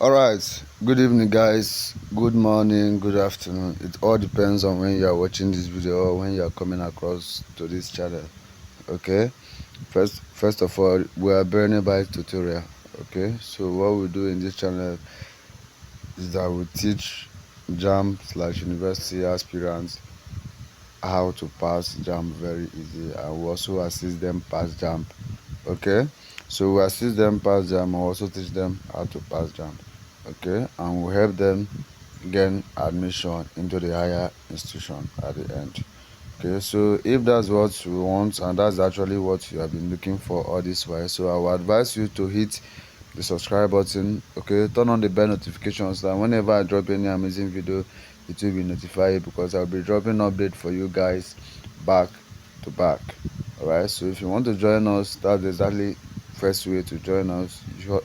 All right, good evening guys, good morning, good afternoon. It all depends on when you are watching this video or when you are coming across to this channel. Okay, first of all, we are Brainybite tutorial. Okay, so what we do in this channel is that we teach Jamb/university aspirants how to pass Jamb very easy, and we also assist them pass Jamb. Okay, so we assist them pass Jamb and also teach them how to pass Jamb. Okay, and we help them gain admission into the higher institution at the end. Okay, so if that's what you want and that's actually what you have been looking for all this while, so I will advise you to hit the subscribe button. Okay, turn on the bell notifications, and whenever I drop any amazing video, it will be notified because I'll be dropping update for you guys back to back. All right, so if you want to join us, that's exactly first way to join us. You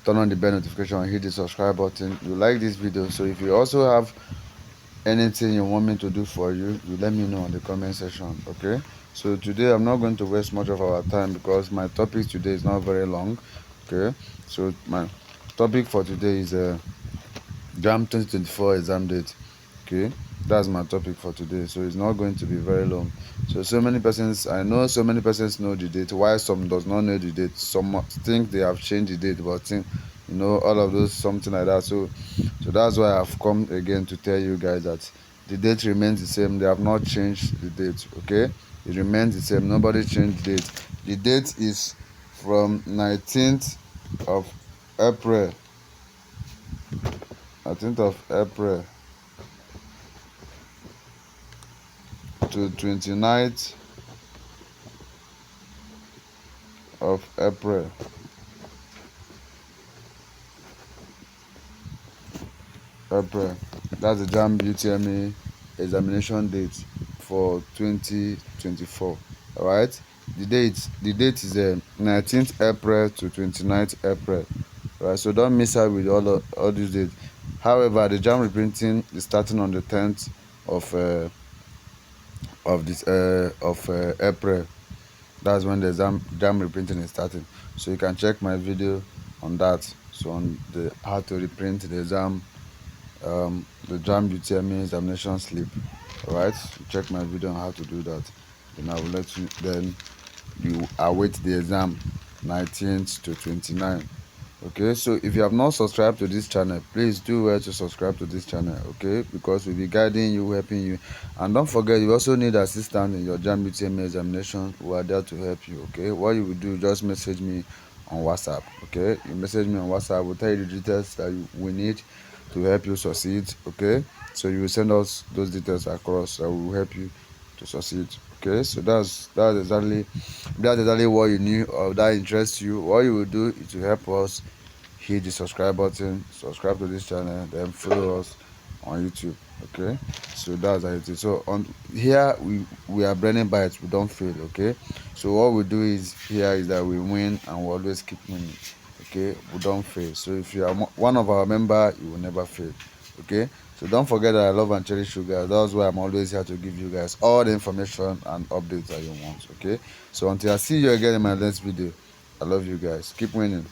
turn on the bell notification and hit the subscribe button. You like this video, so if you also have anything you want me to do for you, you let me know in the comment section. Okay, so today I'm not going to waste much of our time because my topic today is not very long. Okay, so my topic for today is Jamb 2024 exam date. Okay, that's my topic for today, so it's not going to be very long. So many persons, I know so many persons know the date, while some does not know the date. Some think they have changed the date, but think, all of those, something like that. So that's why I've come again to tell you guys that the date remains the same. They have not changed the date. Okay, it remains the same. Nobody changed the date. The date is from 19th of April 19th of April to 29th of April. That's the Jamb UTME examination date for 2024. All right. The date is 19th April to 29th April. All right. So don't miss out with all these dates. However, the Jamb reprinting is starting on the 10th of April. That's when the Jamb reprinting is starting. So you can check my video on that. So on the how to reprint the Jamb UTME examination slip. All right, check my video on how to do that. Then I will let you. Then you await the exam 19th to 29th. Okay, so if you have not subscribed to this channel, please do well to subscribe to this channel. Okay, because we'll be guiding you, helping you, and don't forget you also need assistance in your Jamb UTME examination. We are there to help you. Okay, what you will do, just message me on WhatsApp. Okay, you message me on WhatsApp, we'll tell you the details that we need to help you succeed. Okay, so you will send us those details across that will help you to succeed. Okay, so that's exactly what you need or that interests you. What you will do is to help us hit the subscribe button, subscribe to this channel, then follow us on YouTube. Okay, so that's how it is. So on here we are Brainybite, we don't fail. Okay, so what we do is here is that we win and we always keep winning. Okay, we don't fail. So if you are one of our member, you will never fail. Okay, so don't forget that I love and cherish you guys. That's why I'm always here to give you guys all the information and updates that you want. Okay, so until I see you again in my next video, I love you guys. Keep winning.